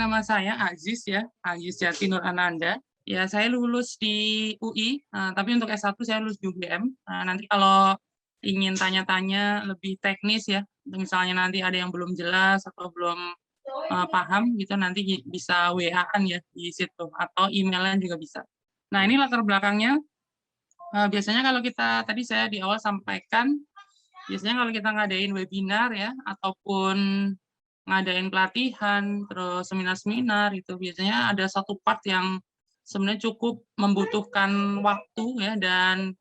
nama saya Aziz ya, Aziz Yati Nur Ananda. Ya, saya lulus di UI, tapi untuk S1 saya lulus di UGM. Nanti kalau ingin tanya-tanya lebih teknis ya, misalnya nanti ada yang belum jelas atau belum paham gitu, nanti bisa WA-an ya di situ, atau email-nya juga bisa. Nah, ini latar belakangnya. Biasanya kalau kita, tadi saya di awal sampaikan, biasanya kalau kita ngadain webinar ya, ataupun ngadain pelatihan, terus seminar-seminar, itu biasanya ada satu part yang sebenarnya cukup membutuhkan waktu ya, dan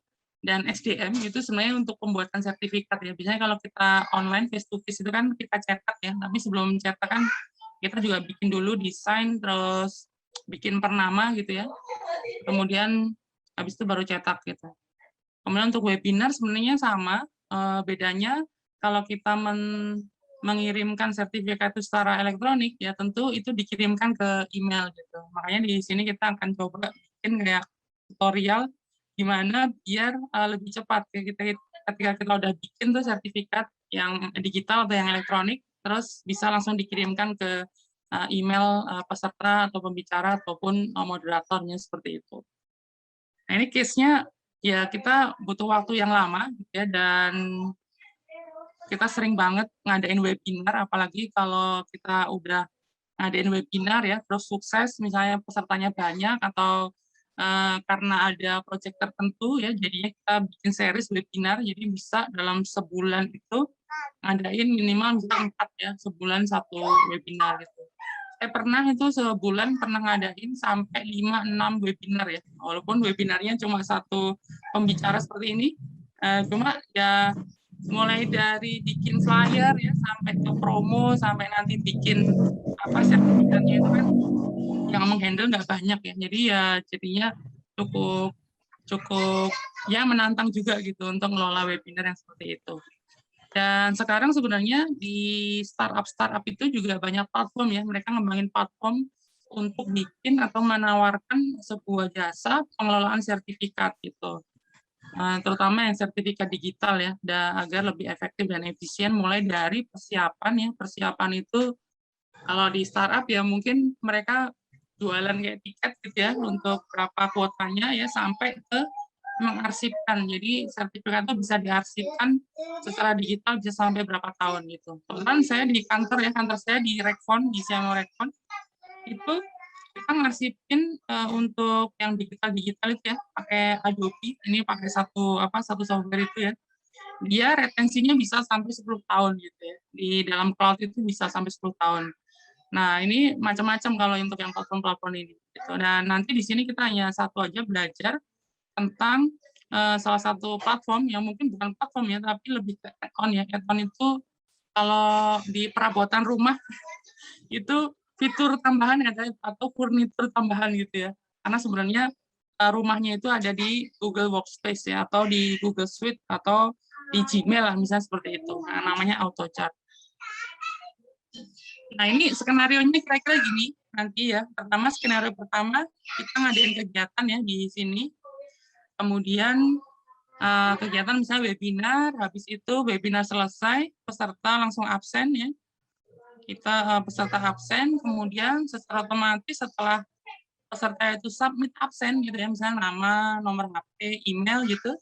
SDM itu sebenarnya untuk pembuatan sertifikat ya. Biasanya kalau kita online face to face itu kan kita cetak ya, tapi sebelum cetak kan kita juga bikin dulu desain, terus bikin pernama gitu ya. Kemudian habis itu baru cetak gitu. Kemudian untuk webinar sebenarnya sama, bedanya kalau kita mengirimkan sertifikat itu secara elektronik, ya tentu itu dikirimkan ke email gitu. Makanya di sini kita akan coba bikin kayak tutorial gimana biar lebih cepat. Ketika kita udah bikin tuh sertifikat yang digital atau yang elektronik, terus bisa langsung dikirimkan ke email peserta atau pembicara ataupun moderatornya seperti itu. Nah, ini case-nya ya kita butuh waktu yang lama gitu ya, dan kita sering banget ngadain webinar, apalagi kalau kita udah ngadain webinar ya, terus sukses, misalnya pesertanya banyak, atau karena ada proyek tertentu ya, jadinya kita bikin series webinar, jadi bisa dalam sebulan itu ngadain minimal bisa 4 ya, sebulan 1 webinar gitu. Saya pernah itu sebulan pernah ngadain sampai 5-6 webinar ya, walaupun webinarnya cuma 1 pembicara seperti ini, cuma ya mulai dari bikin flyer ya, sampai ke promo, sampai nanti bikin sertifikatnya itu kan yang menghandle nggak banyak ya, jadi ya jadinya cukup cukup ya menantang juga gitu untuk ngelola webinar yang seperti itu. Dan sekarang sebenarnya di startup itu juga banyak platform ya, mereka ngembangin platform untuk bikin atau menawarkan sebuah jasa pengelolaan sertifikat gitu. Terutama yang sertifikat digital ya, agar lebih efektif dan efisien, mulai dari persiapan ya. Persiapan itu kalau di startup ya mungkin mereka jualan kayak tiket gitu ya, untuk berapa kuotanya ya, sampai ke mengarsipkan. Jadi sertifikat itu bisa diarsipkan secara digital bisa sampai berapa tahun gitu. Kebetulan saya di kantor saya di Rekfon, di Siamo Rekfon, itu kita ngarsipin untuk yang digital itu ya, pakai Adobe, ini pakai satu software itu ya. Dia retensinya bisa sampai 10 tahun gitu ya. Di dalam cloud itu bisa sampai 10 tahun. Nah, ini macam-macam kalau untuk yang platform-platform ini gitu. Dan nanti di sini kita hanya satu aja belajar tentang salah satu platform yang mungkin bukan platform ya, tapi lebih ke add-on ya. Add-on itu kalau di perabotan rumah itu fitur tambahan atau furnitur tambahan gitu ya. Karena sebenarnya rumahnya itu ada di Google Workspace ya, atau di Google Suite, atau di Gmail lah misalnya seperti itu. Nah, namanya AutoChart. Nah, ini skenario-nya kira-kira gini nanti ya. Pertama, skenario pertama kita ngadain kegiatan ya di sini. Kemudian kegiatan misalnya webinar, habis itu webinar selesai, peserta langsung absen ya. Kita peserta absen, kemudian secara otomatis setelah peserta itu submit absen gitu ya, misalnya nama, nomor HP, email gitu,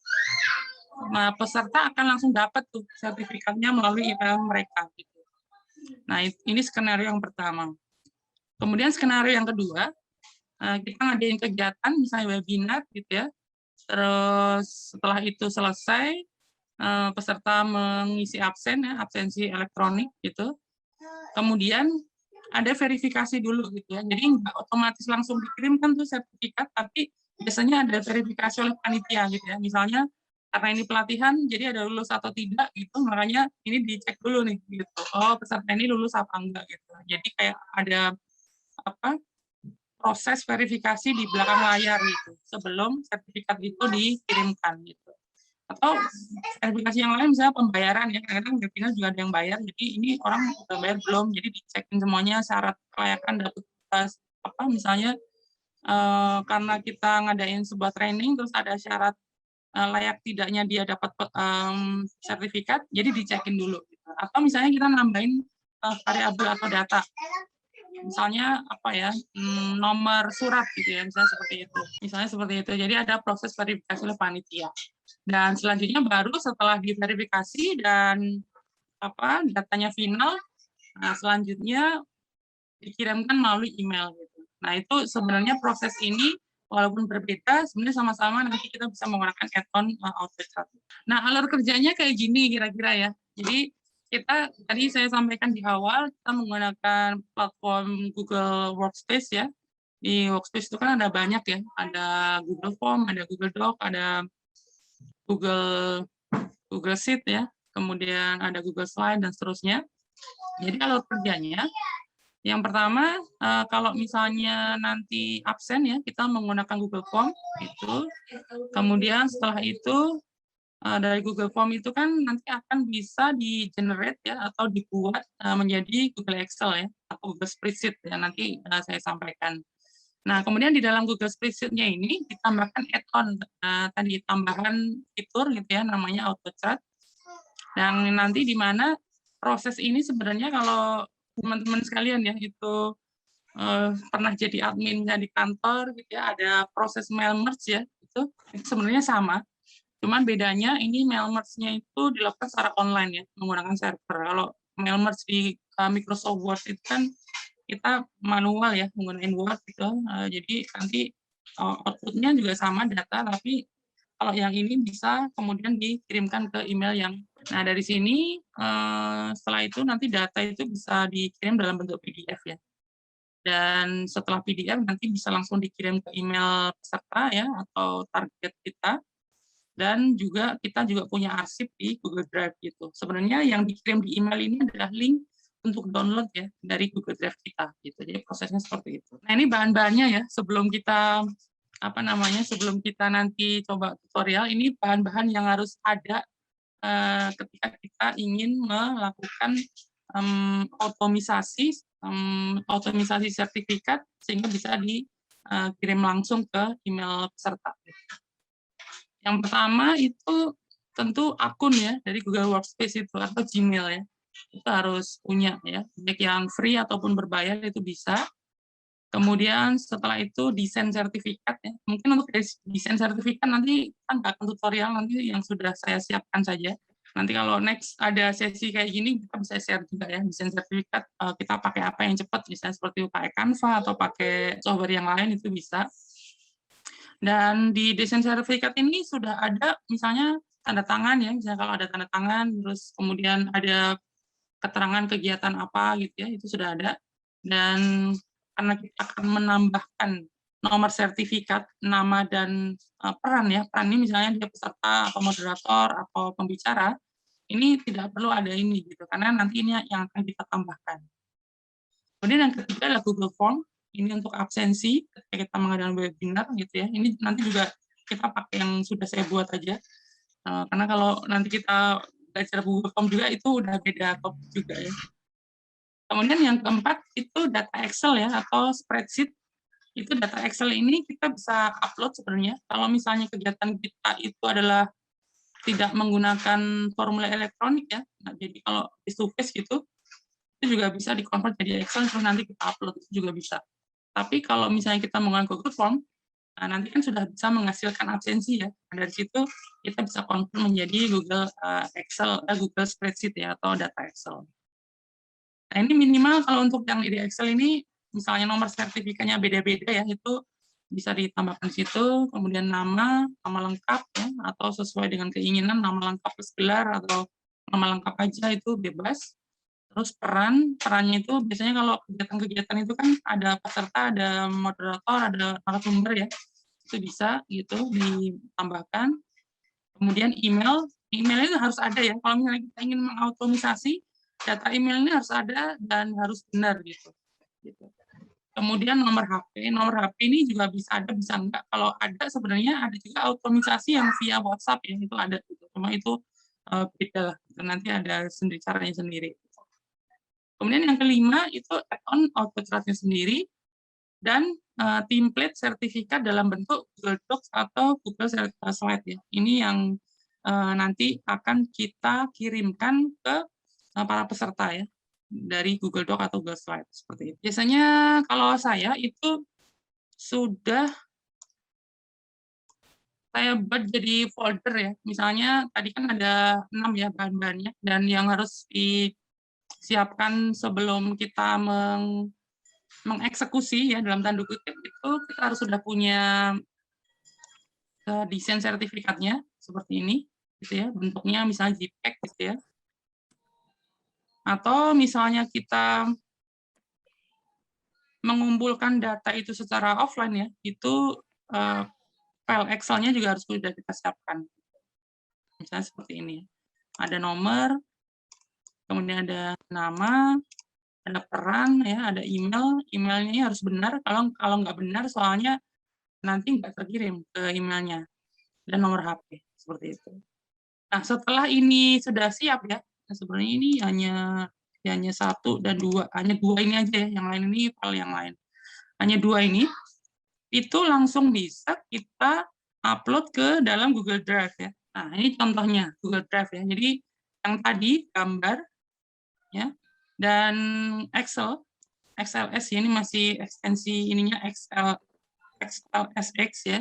nah peserta akan langsung dapat tuh sertifikatnya melalui email mereka gitu. Nah, ini skenario yang pertama. Kemudian skenario yang kedua, kita ngadain kegiatan misalnya webinar gitu ya. Terus setelah itu selesai, peserta mengisi absen ya, absensi elektronik gitu. Kemudian ada verifikasi dulu gitu ya. Jadi nggak otomatis langsung dikirimkan tuh sertifikat, tapi biasanya ada verifikasi oleh panitia gitu ya. Misalnya karena ini pelatihan, jadi ada lulus atau tidak gitu, makanya ini dicek dulu nih gitu. Oh, peserta ini lulus apa enggak gitu. Jadi kayak ada proses verifikasi di belakang layar gitu sebelum sertifikat itu dikirimkan gitu. Atau verifikasi yang lain misalnya pembayaran ya, kadang-kadang webinar juga ada yang bayar, jadi ini orang udah bayar belum, jadi dicekin semuanya syarat kelayakan dapat misalnya karena kita ngadain sebuah training terus ada syarat layak tidaknya dia dapat sertifikat, jadi dicekin dulu gitu. Atau misalnya kita nambahin variabel atau data misalnya apa ya, nomor surat gitu ya, misalnya seperti itu. Misalnya seperti itu. Jadi ada proses verifikasi oleh panitia. Dan selanjutnya baru setelah diverifikasi dan datanya final, nah selanjutnya dikirimkan melalui email gitu. Nah, itu sebenarnya proses ini walaupun berbeda, sebenarnya sama-sama nanti kita bisa menggunakan add-on AutoChat. Nah, alur kerjanya kayak gini kira-kira ya. Jadi kita tadi saya sampaikan di awal kita menggunakan platform Google Workspace ya. Di Workspace itu kan ada banyak ya, ada Google Form, ada Google Doc, ada Google Google Sheet ya, kemudian ada Google Slide dan seterusnya. Jadi alur kerjanya yang pertama, kalau misalnya nanti absen ya, kita menggunakan Google Form itu. Kemudian setelah itu dari Google Form itu kan nanti akan bisa di-generate ya atau dibuat menjadi Google Excel ya atau Google Spreadsheet ya nanti saya sampaikan. Nah, kemudian di dalam Google Spreadsheet-nya ini ditambahkan add-on tadi tambahan fitur gitu ya namanya AutoChat. Dan nanti di mana proses ini sebenarnya kalau teman-teman sekalian ya itu pernah jadi adminnya di kantor gitu ya, ada proses mail merge ya, itu sebenarnya sama. Cuman bedanya ini mail merge-nya itu dilakukan secara online ya, menggunakan server. Kalau mail merge di Microsoft Word itu kan kita manual ya, menggunakan Word gitu. Jadi nanti output-nya juga sama data, tapi kalau yang ini bisa kemudian dikirimkan ke email yang. Nah, dari sini setelah itu nanti data itu bisa dikirim dalam bentuk PDF ya. Dan setelah PDF nanti bisa langsung dikirim ke email peserta ya atau target kita. Dan juga kita juga punya arsip di Google Drive gitu. Sebenarnya yang dikirim di email ini adalah link untuk download ya dari Google Drive kita gitu. Jadi prosesnya seperti itu. Nah, ini bahan-bahannya ya sebelum kita sebelum kita nanti coba tutorial, ini bahan-bahan yang harus ada ketika kita ingin melakukan otomisasi sertifikat sehingga bisa dikirim langsung ke email peserta. Yang pertama itu tentu akun ya dari Google Workspace itu atau Gmail ya. Itu harus punya ya, baik yang free ataupun berbayar itu bisa. Kemudian setelah itu desain sertifikat ya. Mungkin untuk desain sertifikat nanti kan akan tutorial nanti yang sudah saya siapkan saja. Nanti kalau next ada sesi kayak gini kita bisa share juga ya desain sertifikat kita pakai apa yang cepat, misalnya seperti pakai Canva atau pakai software yang lain itu bisa. Dan di desain sertifikat ini sudah ada misalnya tanda tangan ya, misalnya kalau ada tanda tangan, terus kemudian ada keterangan kegiatan apa gitu ya, itu sudah ada. Dan karena kita akan menambahkan nomor sertifikat, nama dan peran ya, peran ini misalnya dia peserta atau moderator atau pembicara, ini tidak perlu ada ini gitu, karena nanti ini yang akan kita tambahkan. Kemudian yang ketiga adalah Google Form. Ini untuk absensi ketika kita mengadakan webinar gitu ya. Ini nanti juga kita pakai yang sudah saya buat aja. Karena kalau nanti kita belajar Google Form juga itu udah beda topik juga ya. Kemudian yang keempat itu data Excel ya atau spreadsheet. Itu data Excel ini kita bisa upload sebenarnya. Kalau misalnya kegiatan kita itu adalah tidak menggunakan formulir elektronik ya. Nah, jadi kalau face to face gitu itu juga bisa di-convert jadi Excel terus nanti kita upload itu juga bisa. Tapi kalau misalnya kita menggunakan Google Form, nah nanti kan sudah bisa menghasilkan absensi ya. Nah, dari situ kita bisa convert menjadi Google Google Spreadsheet ya atau data Excel. Nah, ini minimal kalau untuk yang di Excel ini misalnya nomor sertifikatnya beda-beda ya, itu bisa ditambahkan situ, kemudian nama lengkap ya atau sesuai dengan keinginan nama lengkap plus gelar atau nama lengkap aja itu bebas. Terus perannya itu biasanya kalau kegiatan-kegiatan itu kan ada peserta, ada moderator, ada narasumber ya, itu bisa gitu ditambahkan. Kemudian emailnya itu harus ada ya, kalau misalnya kita ingin mengautomisasi, data email ini harus ada dan harus benar gitu. Kemudian nomor HP ini juga bisa ada, bisa enggak. Kalau ada sebenarnya ada juga automisasi yang via WhatsApp ya, itu ada. Gitu. Cuma itu beda lah, nanti ada sendiri caranya sendiri. Kemudian yang kelima itu add-on AutoChat-nya sendiri dan template sertifikat dalam bentuk Google Docs atau Google Slide ya. Ini yang nanti akan kita kirimkan ke para peserta ya. dari Google Doc atau Google Slide seperti itu. Biasanya kalau saya itu sudah saya buat jadi folder ya. Misalnya tadi kan ada 6 ya bahan-bahannya, dan yang harus disiapkan sebelum kita mengeksekusi ya dalam tanda kutip itu kita harus sudah punya desain sertifikatnya seperti ini gitu ya, bentuknya misalnya JPEG gitu ya. Atau misalnya kita mengumpulkan data itu secara offline ya, itu file Excel-nya juga harus sudah kita siapkan. Misalnya seperti ini. Ada nomor, kemudian ada nama, ada peran, ya, ada email. Emailnya harus benar. Kalau nggak benar, soalnya nanti nggak terkirim ke emailnya. Dan nomor HP, seperti itu. Nah, setelah ini sudah siap ya, sebenarnya ini hanya 1 dan 2, hanya 2 ini aja ya, yang lain ini file yang lain. Hanya 2 ini, itu langsung bisa kita upload ke dalam Google Drive ya. Nah, ini contohnya Google Drive ya. Jadi yang tadi gambar ya, dan XLS ya, ini masih ekstensi ininya XLSX ya.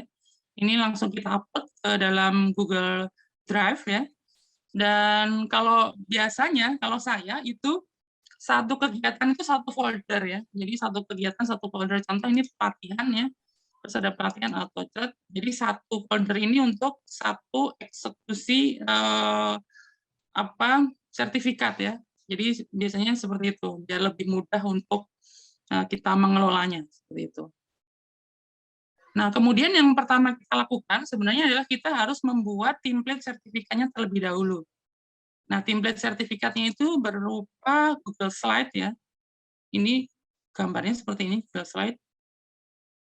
Ini langsung kita upload ke dalam Google Drive ya. Dan kalau biasanya, kalau saya itu satu kegiatan itu satu folder ya. Jadi satu kegiatan satu folder. Contoh ini pelatihan ya. Terus ada pelatihan AutoCAD. Jadi satu folder ini untuk satu eksekusi sertifikat ya. Jadi biasanya seperti itu, biar lebih mudah untuk kita mengelolanya seperti itu. Nah, kemudian yang pertama kita lakukan sebenarnya adalah kita harus membuat template sertifikatnya terlebih dahulu. Nah, template sertifikatnya itu berupa Google Slide ya. Ini gambarnya seperti ini, Google Slide.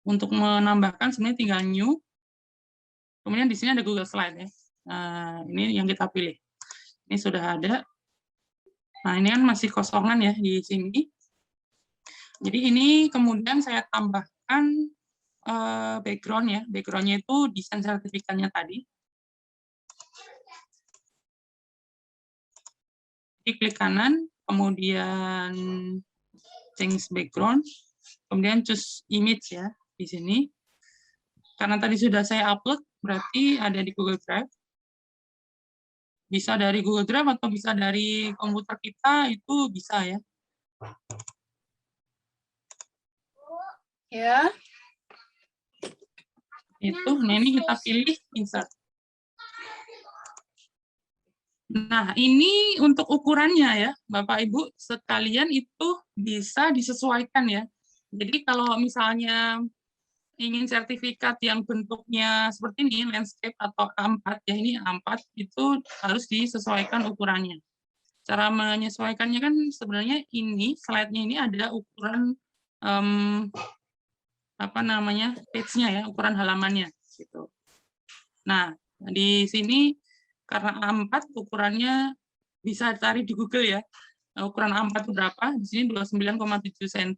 Untuk menambahkan sebenarnya tinggal new. Kemudian di sini ada Google Slide ya. Nah, ini yang kita pilih. Ini sudah ada. Nah, ini kan masih kosongan ya di sini. Jadi ini kemudian saya tambahkan background ya. Background-nya itu desain sertifikatnya tadi. Klik kanan, kemudian change background, kemudian choose image ya di sini. Karena tadi sudah saya upload, berarti ada di Google Drive. Bisa dari Google Drive atau bisa dari komputer kita, itu bisa ya. Ya. Itu, nah ini kita pilih insert. Nah, ini untuk ukurannya ya, Bapak Ibu sekalian itu bisa disesuaikan ya. Jadi kalau misalnya ingin sertifikat yang bentuknya seperti ini, landscape atau A4 ya, ini A4 itu harus disesuaikan ukurannya. Cara menyesuaikannya kan sebenarnya ini slide-nya ini ada ukuran page-nya ya, ukuran halamannya gitu. Nah, di sini karena A4 ukurannya bisa cari di Google ya. Ukuran A4 itu berapa? Di sini 29,7 cm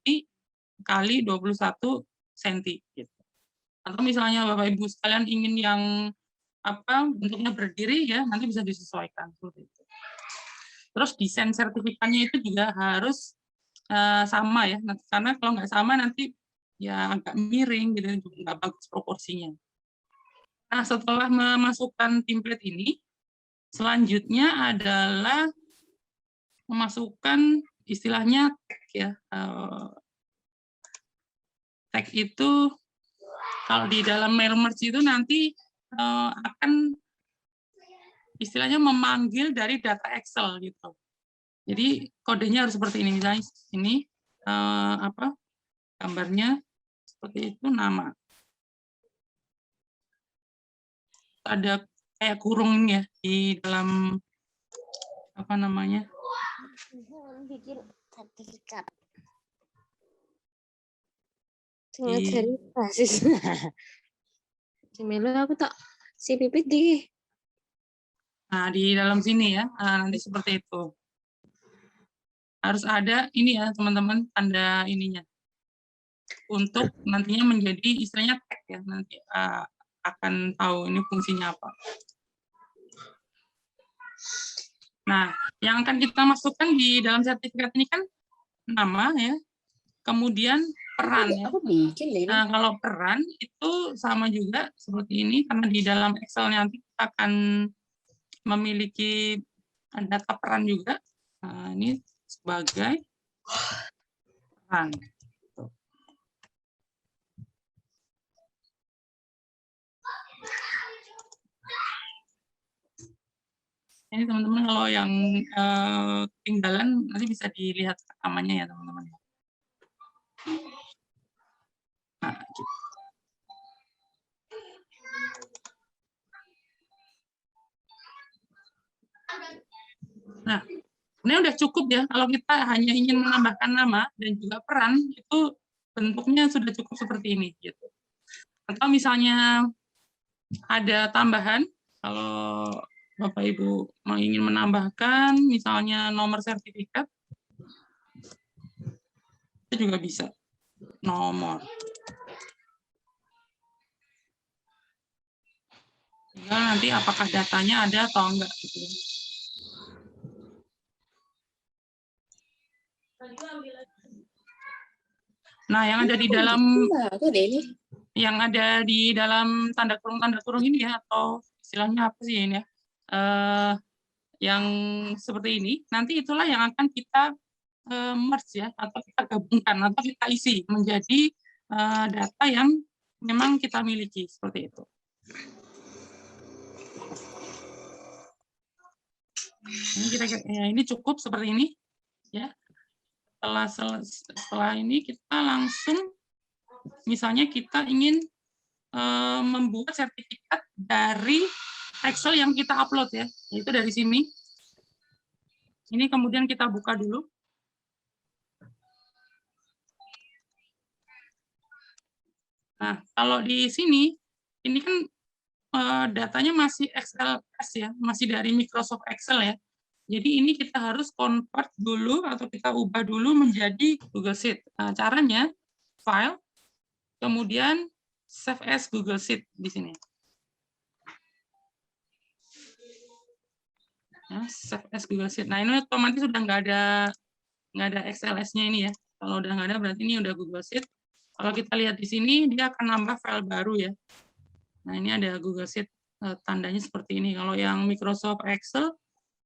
kali 21 cm gitu. Atau misalnya Bapak Ibu sekalian ingin yang bentuknya berdiri ya, nanti bisa disesuaikan seperti itu. Terus desain sertifikatnya itu juga harus sama ya, karena kalau nggak sama nanti ya agak miring gitu, nggak bagus proporsinya. Nah, setelah memasukkan template ini, selanjutnya adalah memasukkan istilahnya tag ya. Tag itu kalau di dalam mail merge itu nanti akan istilahnya memanggil dari data Excel gitu. Jadi kodenya harus seperti ini, misalnya ini gambarnya seperti itu, nama. Ada kayak kurung ya di dalam bikin sertifikat. Di basis. Cemelo aku tak si PPT. Nah, di dalam sini ya, nanti seperti itu. Harus ada ini ya, teman-teman, tanda ininya. Untuk nantinya menjadi istilahnya tag ya, nanti akan tahu ini fungsinya apa. Nah, yang akan kita masukkan di dalam sertifikat ini kan nama ya, kemudian peran ya. Aku bikin deh. Nah, kalau peran itu sama juga seperti ini, karena di dalam Excel nanti kita akan memiliki data peran juga. Nah, ini sebagai peran. Ini teman-teman kalau yang ketinggalan nanti bisa dilihat rekamannya ya teman-teman. Nah, gitu. Nah, ini udah cukup ya kalau kita hanya ingin menambahkan nama dan juga peran itu bentuknya sudah cukup seperti ini gitu. Atau misalnya ada tambahan kalau Bapak Ibu mau ingin menambahkan misalnya nomor sertifikat itu juga bisa nomor. Tinggal nanti apakah datanya ada atau enggak gitu. Nah, yang ada di dalam tanda kurung ini ya, atau istilahnya apa sih ini ya, yang seperti ini, nanti itulah yang akan kita merge ya, atau kita gabungkan, atau kita isi menjadi data yang memang kita miliki, seperti itu. Ini cukup seperti ini, ya. Setelah ini kita langsung, misalnya kita ingin membuat sertifikat dari Excel yang kita upload ya, yaitu dari sini. Ini kemudian kita buka dulu. Nah, kalau di sini, ini kan datanya masih XLS ya, masih dari Microsoft Excel ya. Jadi ini kita harus convert dulu atau kita ubah dulu menjadi Google Sheet. Nah, caranya file, kemudian save as Google Sheet di sini. Nah, save as Google Sheet. Nah, ini otomatis sudah nggak ada XLS-nya ini ya. Kalau udah nggak ada berarti ini udah Google Sheet. Kalau kita lihat di sini dia akan nambah file baru ya. Nah, ini ada Google Sheet, tandanya seperti ini. Kalau yang Microsoft Excel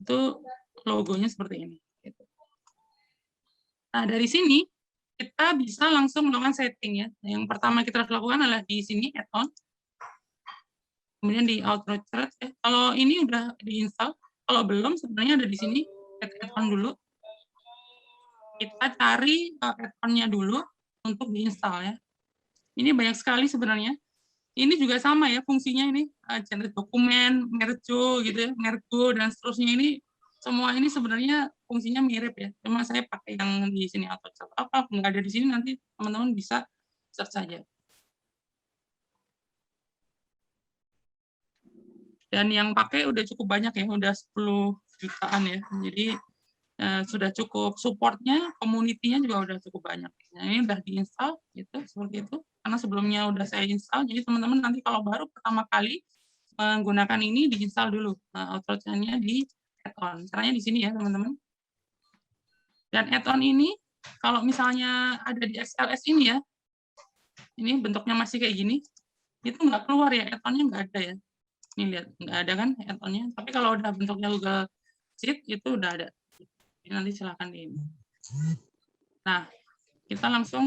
itu logonya seperti ini. Nah, dari sini kita bisa langsung melakukan setting ya. Yang pertama kita harus lakukan adalah di sini add-on. Kemudian di outro chart ya. Kalau ini udah diinstal, kalau belum sebenarnya ada di sini add-on dulu. Kita cari add-on-nya dulu untuk diinstal ya. Ini banyak sekali sebenarnya. Ini juga sama ya fungsinya ini, generate dokumen, merge gitu ya, merge dan seterusnya ini, semua ini sebenarnya fungsinya mirip ya. Cuma saya pakai yang di sini auto chart. Apa nggak ada di sini nanti teman-teman bisa search saja. Dan yang pakai udah cukup banyak ya, udah 10 jutaan ya. Jadi sudah cukup supportnya, community-nya juga udah cukup banyak. Nah, ini udah diinstal gitu, seperti itu. Karena sebelumnya udah saya install, jadi teman-teman nanti kalau baru pertama kali menggunakan ini diinstal dulu outro-nya di add-on. Caranya di sini ya, teman-teman. Dan add-on ini kalau misalnya ada di XLS ini ya, ini bentuknya masih kayak gini, itu nggak keluar ya, add-on-nya nggak ada ya. Ini lihat, nggak ada kan add-on-nya. Tapi kalau udah bentuknya Google Sheet, itu udah ada. Jadi nanti silakan di ini. Nah, kita langsung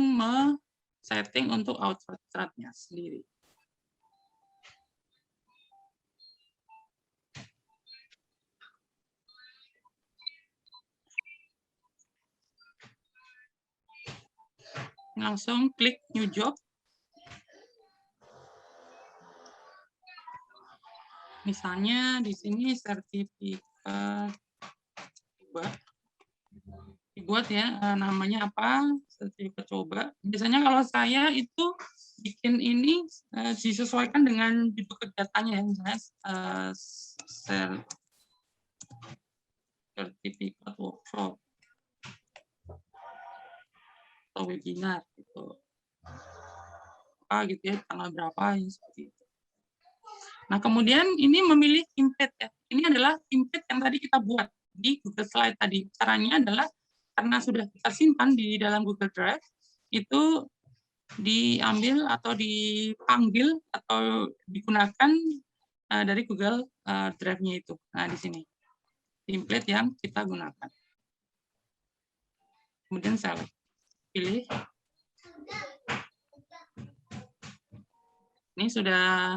setting untuk output chart-nya sendiri. Langsung klik new job. Misalnya di sini sertifikat dibuat ya, namanya apa, sertifikat coba. Biasanya kalau saya itu bikin ini disesuaikan dengan judul kegiatannya ya, misalnya sertifikat workshop atau webinar gitu. Apa gitu ya, tanggal berapa yang seperti itu. Nah, kemudian ini memilih template ya. Ini adalah template yang tadi kita buat. di Google Slide tadi. Caranya adalah karena sudah kita simpan di dalam Google Drive, itu diambil atau dipanggil atau digunakan dari Google Drive-nya itu. Nah, di sini template yang kita gunakan. Kemudian select, pilih. Ini sudah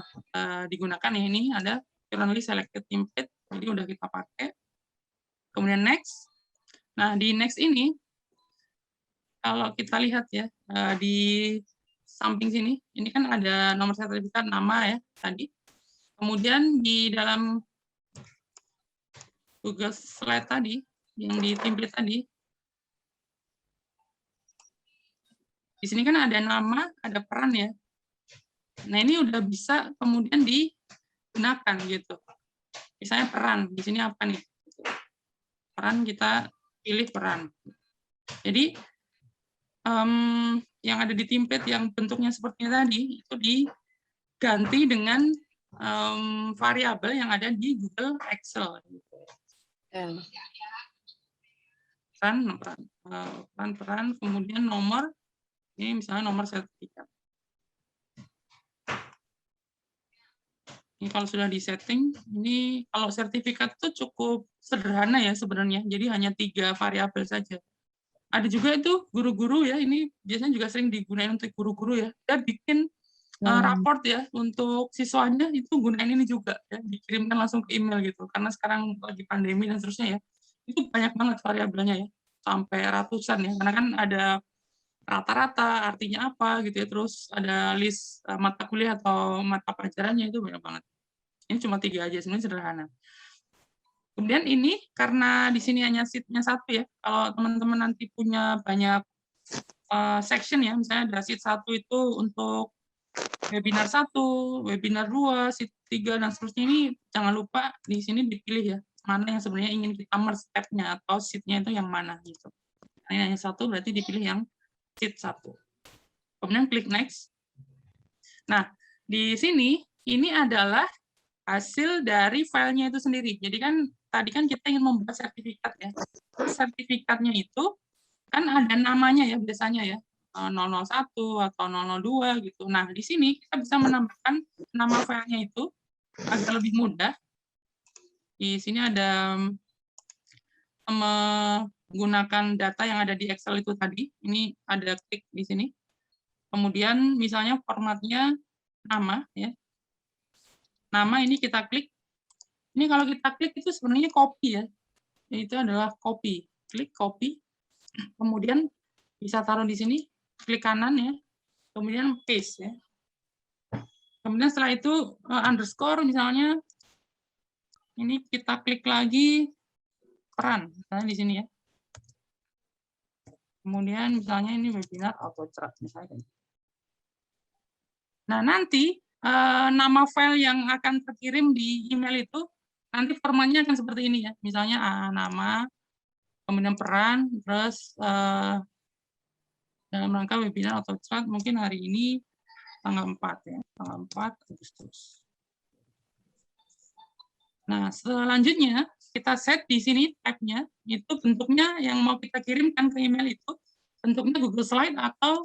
digunakan ya, ini ada currently selected template, jadi udah kita pakai. Kemudian next. Nah, di next ini, kalau kita lihat ya, di samping sini, ini kan ada nomor sertifikat, nama ya, tadi. Kemudian di dalam Google Slide tadi, yang di template tadi, di sini kan ada nama, ada peran ya. Nah, ini udah bisa kemudian digunakan gitu. Misalnya peran, di sini apa nih? Peran, kita pilih peran. Jadi, yang ada di template yang bentuknya seperti tadi, itu diganti dengan variabel yang ada di Google Excel. Peran, kemudian nomor, ini misalnya nomor sertifikat. Ini kalau sudah disetting, ini kalau sertifikat itu cukup sederhana ya sebenarnya, jadi hanya 3 variabel saja. Ada juga itu guru-guru ya, ini biasanya juga sering digunakan untuk guru-guru ya, dia bikin raport ya untuk siswanya, itu gunain ini juga ya, dikirimkan langsung ke email gitu, karena sekarang lagi pandemi dan seterusnya ya, itu banyak banget variabelnya ya, sampai ratusan ya, karena kan ada rata-rata artinya apa gitu ya, terus ada list mata kuliah atau mata pelajarannya, itu banyak banget. Ini cuma 3 aja, sebenarnya sederhana. Kemudian ini karena di sini hanya sheet-nya 1 ya, kalau teman-teman nanti punya banyak section ya, misalnya ada sheet 1 itu untuk webinar 1, webinar 2, sheet 3 dan seterusnya, ini jangan lupa di sini dipilih ya, mana yang sebenarnya ingin kita merge tab-nya atau sheet-nya itu yang mana gitu. Ini hanya 1 berarti dipilih yang sheet 1. Kemudian klik next. Nah, di sini ini adalah hasil dari filenya itu sendiri. Jadi kan tadi kan kita ingin membuat sertifikat ya. Sertifikatnya itu kan ada namanya ya biasanya ya, 001 atau 002 gitu. Nah, di sini kita bisa menambahkan nama filenya itu agar lebih mudah. Di sini ada menggunakan data yang ada di Excel itu tadi. Ini ada klik di sini. Kemudian misalnya formatnya nama ya. Nama ini kita klik. Ini kalau kita klik itu sebenarnya copy ya. Itu adalah copy. Klik copy. Kemudian bisa taruh di sini, klik kanan ya. Kemudian paste ya. Kemudian setelah itu underscore misalnya ini kita klik lagi peran misalnya di sini ya. Kemudian misalnya ini webinar auto chart misalnya. Nah, nanti nama file yang akan terkirim di email itu nanti formatnya akan seperti ini ya. Misalnya nama, kemudian peran, terus dalam rangka webinar atau chart mungkin hari ini tanggal 4 ya, tanggal 4 Agustus. Nah, selanjutnya kita set di sini tab-nya, itu bentuknya yang mau kita kirimkan ke email itu bentuknya Google Slide atau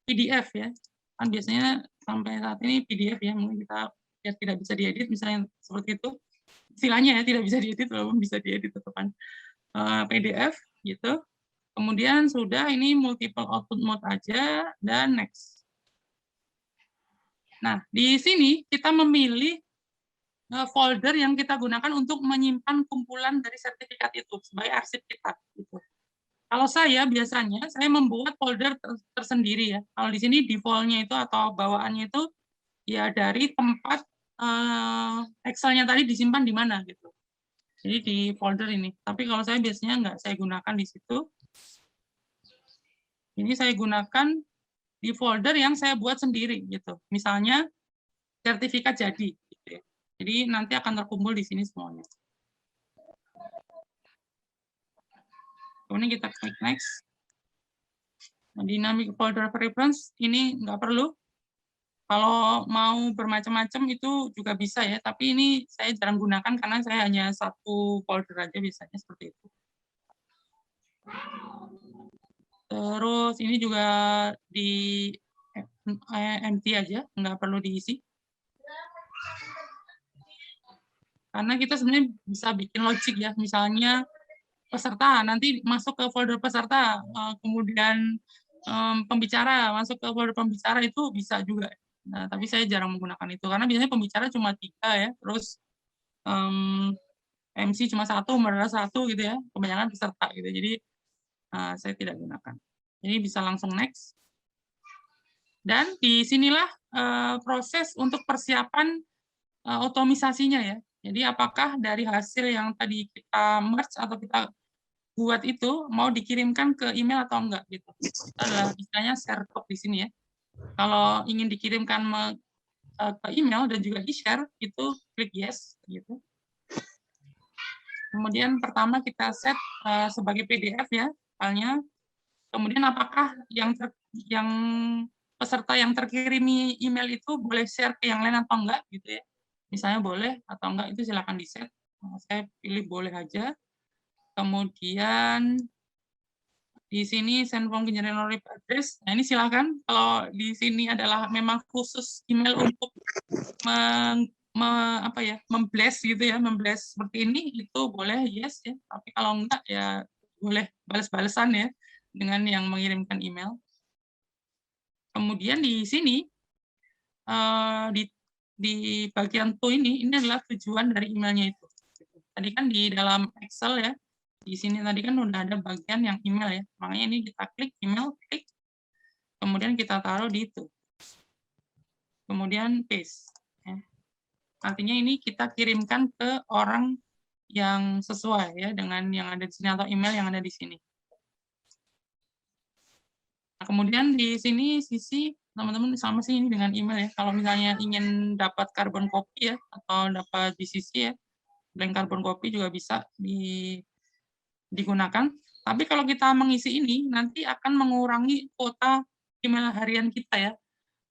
PDF ya. Kan biasanya sampai saat ini PDF ya, mungkin kita ya tidak bisa diedit misalnya seperti itu. Istilahnya ya tidak bisa diedit walaupun bisa diedit tetepan. PDF gitu. Kemudian sudah ini multiple output mode aja dan next. Nah, di sini kita memilih folder yang kita gunakan untuk menyimpan kumpulan dari sertifikat itu sebagai arsip kita. Gitu. Kalau saya biasanya saya membuat folder tersendiri ya. Kalau di sini default-nya itu atau bawaannya itu ya dari tempat Excel-nya tadi disimpan di mana gitu. Jadi di folder ini. Tapi kalau saya biasanya nggak saya gunakan di situ. Ini saya gunakan di folder yang saya buat sendiri gitu. Misalnya sertifikat jadi. Gitu ya. Jadi nanti akan terkumpul di sini semuanya. Kemudian kita klik next. Dynamic folder preference ini nggak perlu. Kalau mau bermacam-macam itu juga bisa ya, tapi ini saya jarang gunakan karena saya hanya satu folder aja biasanya seperti itu. Terus ini juga di empty aja, nggak perlu diisi. Karena kita sebenarnya bisa bikin logic ya, misalnya peserta, nanti masuk ke folder peserta, kemudian pembicara, masuk ke folder pembicara itu bisa juga. Nah, tapi saya jarang menggunakan itu, karena biasanya pembicara cuma 3 ya, terus MC cuma 1, moderator 1 gitu ya, kebanyakan peserta gitu, jadi saya tidak gunakan. Jadi bisa langsung next. Dan disinilah proses untuk persiapan otomisasinya ya. Jadi apakah dari hasil yang tadi kita merge atau kita buat itu mau dikirimkan ke email atau enggak gitu. Itu adalah istilahnya share talk di sini ya. Kalau ingin dikirimkan ke email dan juga di-share itu klik yes gitu. Kemudian pertama kita set sebagai PDF ya filenya. Kemudian apakah yang peserta yang terkirimi email itu boleh share ke yang lain atau enggak gitu ya. Misalnya boleh atau enggak itu silakan di-set. Saya pilih boleh aja. Kemudian di sini send from general address. Nah, ini silakan kalau di sini adalah memang khusus email untuk memblast gitu ya, memblast seperti ini itu boleh yes ya. Tapi kalau enggak ya boleh balas-balasan ya dengan yang mengirimkan email. Kemudian di sini di bagian to ini adalah tujuan dari emailnya itu. Tadi kan di dalam Excel ya, di sini tadi kan udah ada bagian yang email ya, makanya ini kita klik email, klik, kemudian kita taruh di itu, kemudian paste. Ya. Artinya ini kita kirimkan ke orang yang sesuai ya dengan yang ada di sini atau email yang ada di sini. Nah, kemudian di sini sisi teman-teman sama sih ini dengan email ya. Kalau misalnya ingin dapat carbon copy ya atau dapat BCC ya, blank carbon copy juga bisa digunakan. Tapi kalau kita mengisi ini nanti akan mengurangi kuota email harian kita ya.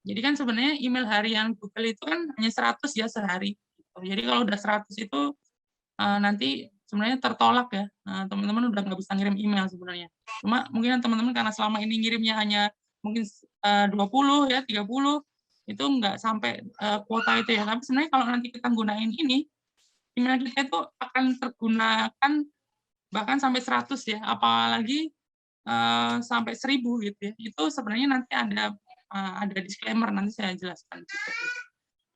Jadi kan sebenarnya email harian Google itu kan hanya 100 ya sehari. Jadi kalau udah 100 itu nanti sebenarnya tertolak ya. Teman-teman udah nggak bisa ngirim email sebenarnya. Cuma mungkin teman-teman karena selama ini ngirimnya hanya mungkin 20 ya, 30 itu nggak sampai kuota itu ya. Tapi sebenarnya kalau nanti kita gunain ini, email kita itu akan tergunakan bahkan sampai 100 ya, apalagi sampai 1000 gitu ya. Itu sebenarnya nanti ada disclaimer, nanti saya jelaskan.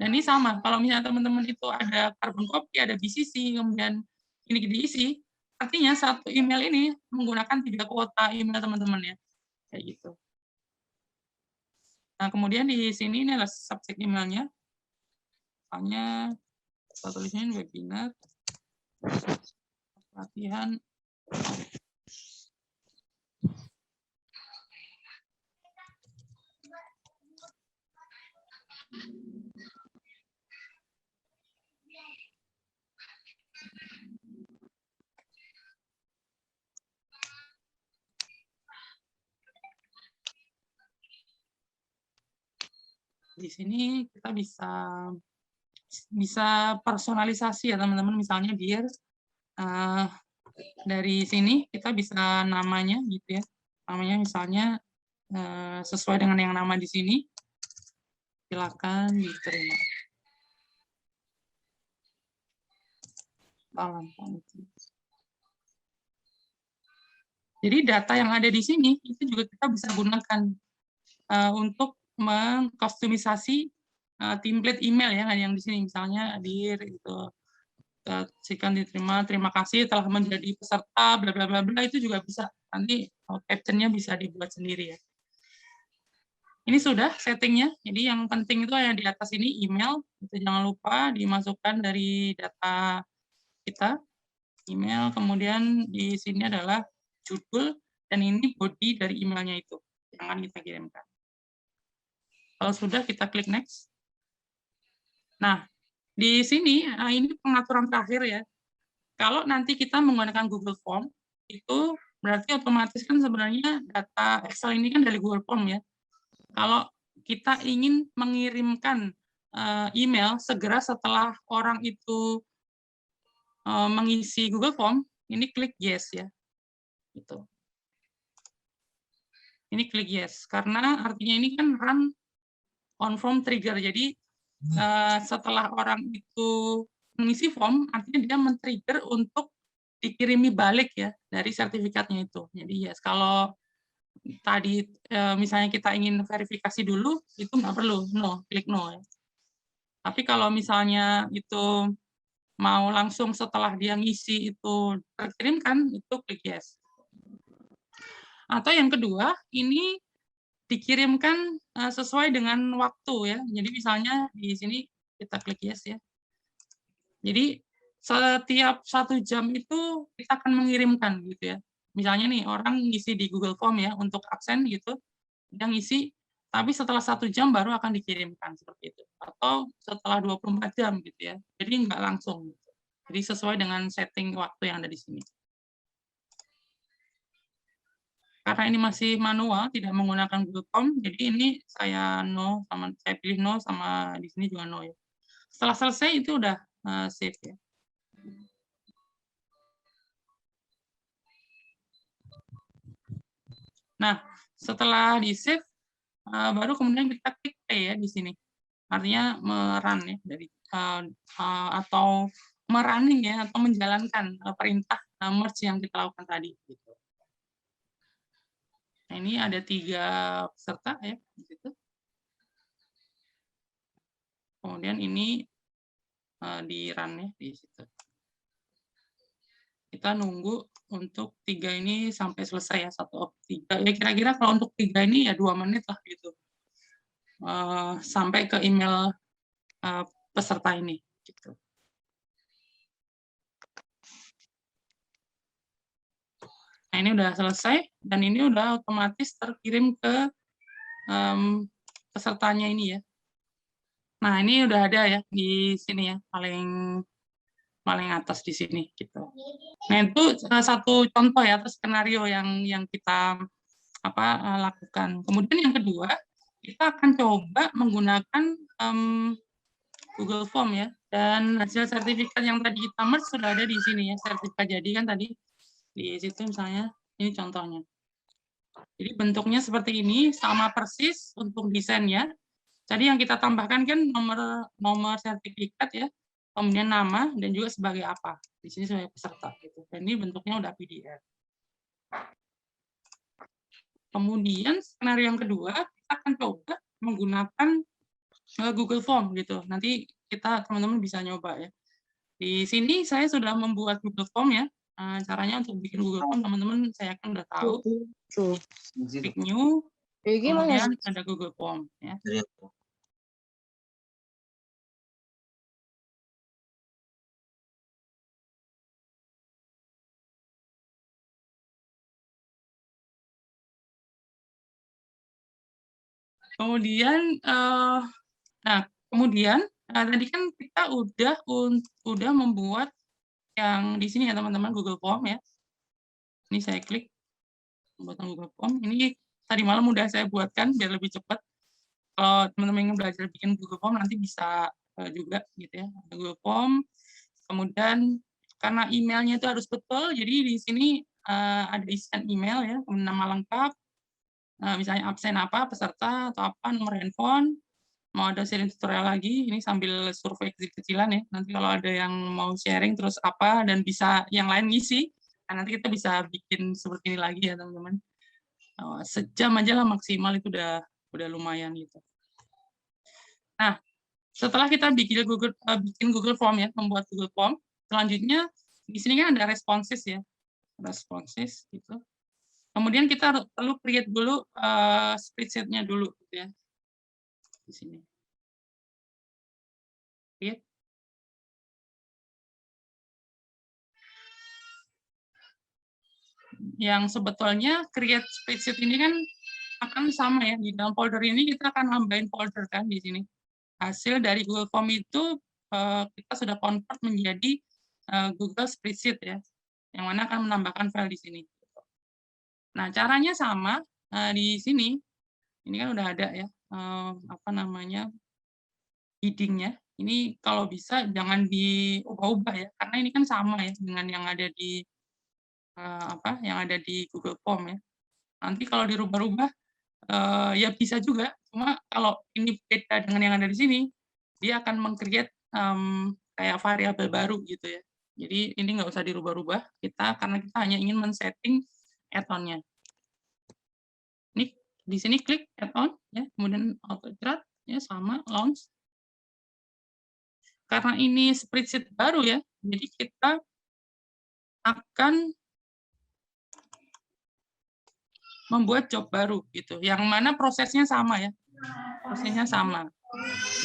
Dan ini sama, kalau misalnya teman-teman itu ada carbon copy, ada BCC, kemudian ini diisi, artinya satu email ini menggunakan 3 kuota email teman-teman ya, kayak gitu. Nah, kemudian di sini ini adalah subjek emailnya, misalnya kita tulisnya webinar, latihan, di sini kita bisa personalisasi ya teman-teman, misalnya biar dari sini kita bisa namanya gitu ya, namanya misalnya sesuai dengan yang nama di sini, silakan diterima. Jadi data yang ada di sini itu juga kita bisa gunakan untuk mengkustomisasi template email ya yang di sini, misalnya hadir itu silakan diterima, terima kasih telah menjadi peserta bla bla bla bla, itu juga bisa nanti caption-nya bisa dibuat sendiri ya. Ini sudah settingnya, jadi yang penting itu yang di atas ini email, itu jangan lupa dimasukkan dari data kita, email, kemudian di sini adalah judul, dan ini body dari emailnya itu yang akan kita kirimkan. Kalau sudah, kita klik next. Nah, di sini ini pengaturan terakhir ya. Kalau nanti kita menggunakan Google Form, itu berarti otomatis kan sebenarnya data Excel ini kan dari Google Form ya. Kalau kita ingin mengirimkan email segera setelah orang itu mengisi Google Form, ini klik yes ya. Gitu. Ini klik yes, karena artinya ini kan run on form trigger. Jadi setelah orang itu mengisi form, artinya dia men-trigger untuk dikirimi balik ya dari sertifikatnya itu. Jadi yes, kalau tadi misalnya kita ingin verifikasi dulu, itu nggak perlu, no, klik no ya. Tapi kalau misalnya itu mau langsung setelah dia ngisi itu terkirimkan, itu klik yes. Atau yang kedua, ini dikirimkan sesuai dengan waktu ya. Jadi misalnya di sini kita klik yes ya. Jadi setiap 1 jam itu kita akan mengirimkan gitu ya. Misalnya nih orang ngisi di Google Form ya untuk absen gitu, dia ngisi, tapi setelah 1 jam baru akan dikirimkan seperti itu. Atau setelah 24 jam gitu ya. Jadi nggak langsung. Gitu. Jadi sesuai dengan setting waktu yang ada di sini. Karena ini masih manual, tidak menggunakan Google Form, jadi ini saya no, saya pilih no, sama di sini juga no ya. Setelah selesai itu udah save ya. Nah, setelah di save, baru kemudian kita klik play ya di sini. Artinya merun ya dari atau merunning ya atau menjalankan perintah merge yang kita lakukan tadi. Gitu. Nah, ini ada 3 peserta ya di situ. Kemudian ini di run ya di situ. Kita nunggu untuk 3 ini sampai selesai ya 1/3. Ya kira-kira kalau untuk 3 ini ya 2 menit lah gitu. Sampai ke email peserta ini. Gitu. Nah ini udah selesai dan ini udah otomatis terkirim ke pesertanya ini ya. Nah ini udah ada ya di sini ya paling atas di sini gitu. Nah itu satu contoh ya atau skenario yang kita lakukan. Kemudian yang kedua kita akan coba menggunakan Google Form ya dan hasil sertifikat yang tadi kita merge sudah ada di sini ya sertifikat jadi kan tadi di situ misalnya ini contohnya. Jadi bentuknya seperti ini sama persis untuk desainnya. Jadi yang kita tambahkan kan nomor sertifikat ya, kemudian nama dan juga sebagai apa. Di sini sebagai peserta gitu. Dan ini bentuknya udah PDF. Kemudian skenario yang kedua kita akan coba menggunakan Google Form gitu. Nanti kita teman-teman bisa nyoba ya. Di sini saya sudah membuat Google Form ya. Caranya untuk bikin Google Form teman-teman saya kan udah tahu. Klik new, kemudian ada Google Form ya. Kemudian tadi kan kita udah membuat yang di sini ya teman-teman Google Form ya. Ini saya klik pembuatan Google Form. Ini tadi malam udah saya buatkan biar lebih cepat. Kalau teman-teman ingin belajar bikin Google Form nanti bisa juga gitu ya. Google Form. Kemudian karena emailnya itu harus betul, jadi di sini ada isian email ya, nama lengkap, misalnya absen apa, peserta atau apa, nomor handphone. Mau ada sharing tutorial lagi, ini sambil survei kecil-kecilan ya. Nanti kalau ada yang mau sharing terus apa dan bisa yang lain ngisi, nah nanti kita bisa bikin seperti ini lagi ya teman-teman. Sejam aja lah maksimal itu udah lumayan gitu. Nah, setelah kita bikin Google Form ya, membuat Google Form, selanjutnya di sini kan ada responses ya, responses gitu. Kemudian kita perlu create dulu spreadsheet-nya dulu gitu ya. Di sini. Create. Yang sebetulnya create spreadsheet ini kan akan sama ya, di dalam folder ini kita akan nambahin folder kan di sini. Hasil dari Google Form itu kita sudah convert menjadi Google Spreadsheet ya, yang mana akan menambahkan file di sini. Nah, caranya sama di sini. Ini kan udah ada ya apa namanya, heading-nya. Ini kalau bisa jangan diubah-ubah ya, karena ini kan sama ya dengan yang ada di yang ada di Google Form ya. Nanti kalau dirubah-rubah ya bisa juga, cuma kalau ini beda dengan yang ada di sini, dia akan meng-create kayak variabel baru gitu ya. Jadi ini nggak usah dirubah-rubah, karena kita hanya ingin men-setting add-on-nya. Ini di sini klik add-on ya, kemudian auto-iterate ya sama launch. Karena ini spreadsheet baru ya, jadi kita akan membuat job baru gitu, yang mana prosesnya sama ya, prosesnya sama.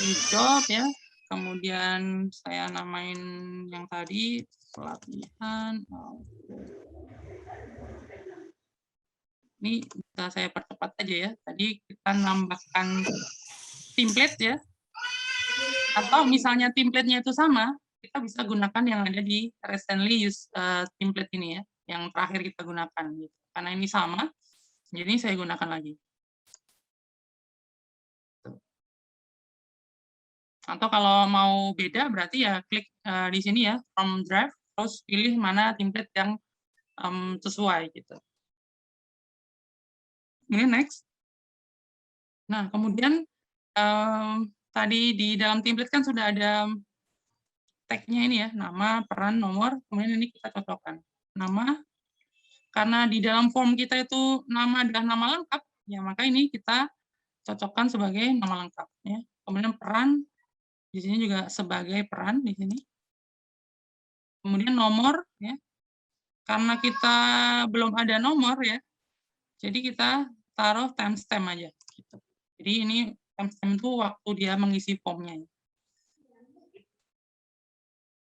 Ini job ya, kemudian saya namain yang tadi pelatihan. Ini bisa saya percepat aja ya. Tadi kita nambahkan template ya, atau misalnya template-nya itu sama, kita bisa gunakan yang ada di recently use template ini ya, yang terakhir kita gunakan gitu. Karena ini sama, jadi saya gunakan lagi. Atau kalau mau beda berarti ya klik di sini ya, from drive, terus pilih mana template yang sesuai gitu. Ini next. Nah, kemudian tadi di dalam template kan sudah ada tag-nya ini ya, nama, peran, nomor, kemudian ini kita cocokkan. Nama, karena di dalam form kita itu nama adalah nama lengkap, ya maka ini kita cocokkan sebagai nama lengkap. Ya. Kemudian peran, di sini juga sebagai peran di sini. Kemudian nomor, ya, karena kita belum ada nomor ya, jadi kita taruh timestamp aja. Gitu. Jadi ini timestamp itu waktu dia mengisi formnya.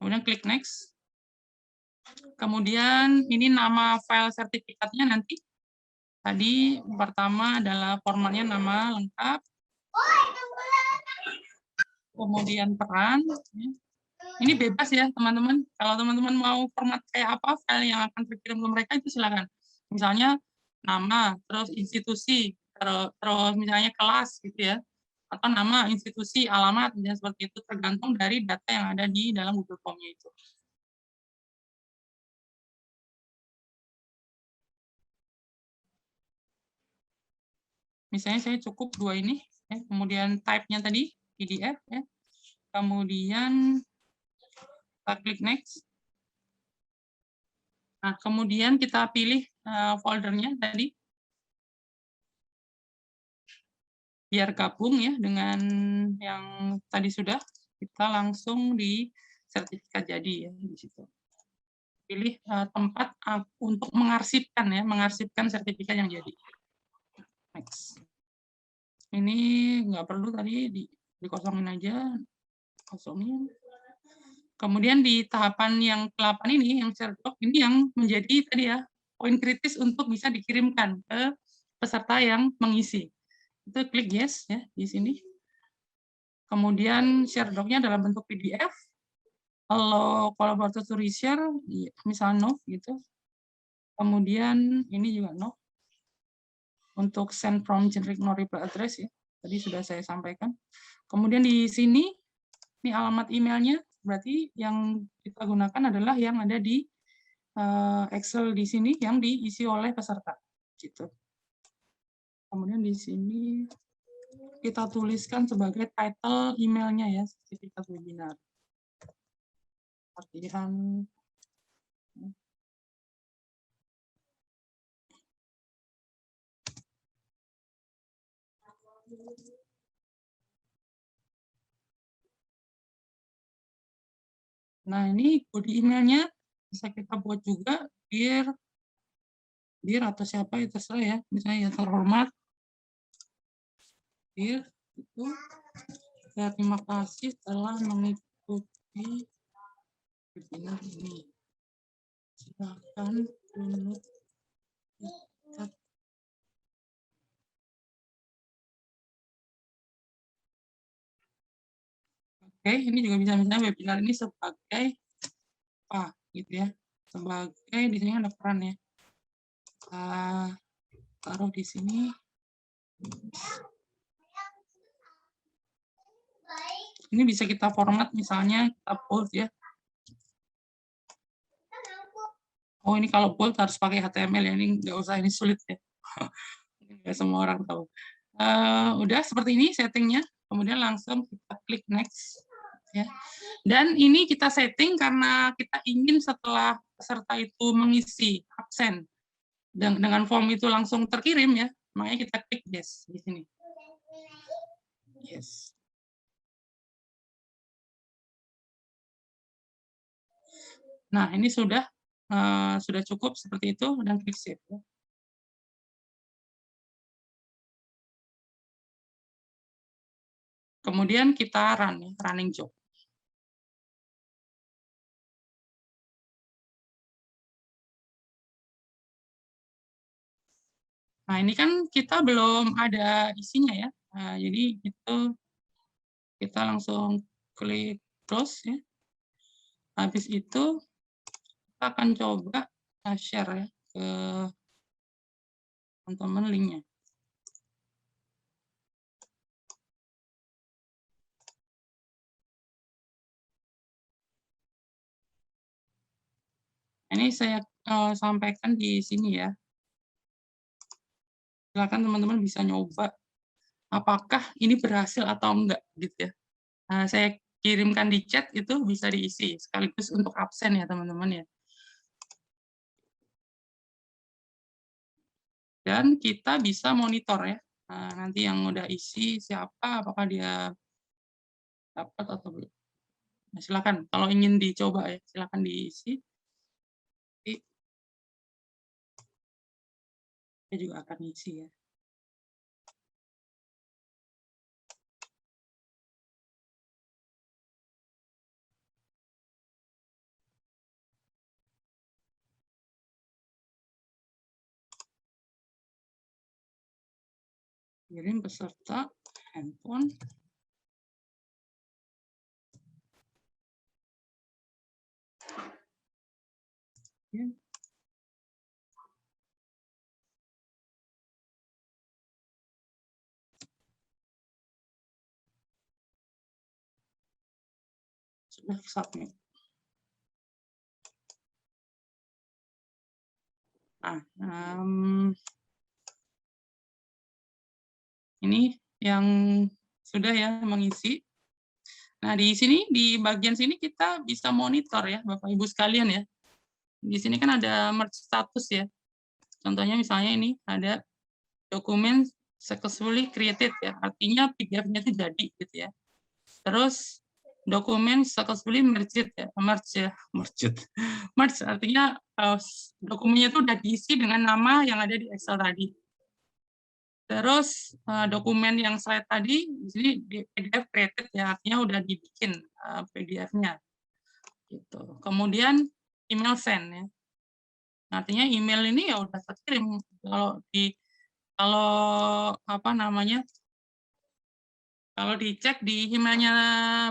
Kemudian klik next. Kemudian ini nama file sertifikatnya nanti. Tadi pertama adalah formatnya nama lengkap. Kemudian peran. Ini bebas ya teman-teman. Kalau teman-teman mau format kayak apa file yang akan terkirim ke mereka itu silakan. Misalnya nama, terus institusi, terus misalnya kelas gitu ya. Atau nama, institusi, alamat, dan seperti itu tergantung dari data yang ada di dalam Google Form-nya itu. Misalnya saya cukup 2 ini, ya. Kemudian type-nya tadi PDF, ya. Kemudian kita klik next. Nah, kemudian kita pilih foldernya tadi, biar gabung ya dengan yang tadi sudah, kita langsung di sertifikat jadi ya di situ. Pilih tempat untuk mengarsipkan ya, mengarsipkan sertifikat yang jadi. Next. Ini nggak perlu tadi dikosongin aja, kosongin. Kemudian di tahapan yang ke-8 ini, yang share doc, ini yang menjadi tadi ya poin kritis untuk bisa dikirimkan ke peserta yang mengisi. Itu klik yes ya di sini. Kemudian share doc-nya dalam bentuk PDF. Kalau collaborator to reshare, misalnya no gitu. Kemudian ini juga no. Untuk send from generic no reply address ya. Tadi sudah saya sampaikan. Kemudian di sini ini alamat emailnya, berarti yang kita gunakan adalah yang ada di Excel di sini yang diisi oleh peserta. Gitu. Kemudian di sini kita tuliskan sebagai title emailnya ya, sertifikat webinar. Latihan. Nah, ini body emailnya bisa kita buat juga biar atau siapa itu terserah ya, misalnya yang terhormat biar itu ya, terima kasih telah mengikuti webinar ini, silakan download. Oke, ini juga bisa misalnya webinar ini sebagai apa gitu ya, sebagai di sini ada peran ya, taruh di sini. Ini bisa kita format, misalnya kita bold ya. Oh, ini kalau bold harus pakai HTML ya, ini nggak usah, ini sulit ya. Nggak semua orang tahu. Udah seperti ini settingnya, kemudian langsung kita klik next. Ya. Dan ini kita setting karena kita ingin setelah peserta itu mengisi absen dengan form itu langsung terkirim ya, makanya kita klik yes di sini. Yes. Nah, ini sudah cukup seperti itu, dan klik save. Kemudian kita running job. Nah, ini kan kita belum ada isinya ya. Nah, jadi itu kita langsung klik close ya. Habis itu kita akan coba share ya ke teman-teman linknya. Ini saya sampaikan di sini ya. Silakan teman-teman bisa nyoba apakah ini berhasil atau enggak gitu ya. Nah, saya kirimkan di chat, itu bisa diisi sekaligus untuk absen ya teman-teman ya. Dan kita bisa monitor ya. Nah, nanti yang udah isi siapa, apakah dia dapat atau belum. Nah, silakan kalau ingin dicoba ya, silakan diisi. Saya juga akan isi ya. Kirim peserta handphone. Ya. Sudah submit. Nah, ini yang sudah ya mengisi. Nah, di sini, di bagian sini kita bisa monitor ya, Bapak Ibu sekalian ya. Di sini kan ada merge status ya. Contohnya misalnya ini ada dokumen successfully created ya, artinya PDF-nya itu jadi gitu ya. Terus dokumen successfully merged ya, merge artinya dokumennya itu udah diisi dengan nama yang ada di Excel tadi. Terus dokumen yang slide tadi di sini di PDF created ya, artinya udah dibikin PDF-nya. Gitu. Kemudian email send ya. Artinya email ini ya udah terkirim. Kalau apa namanya? Kalau dicek di emailnya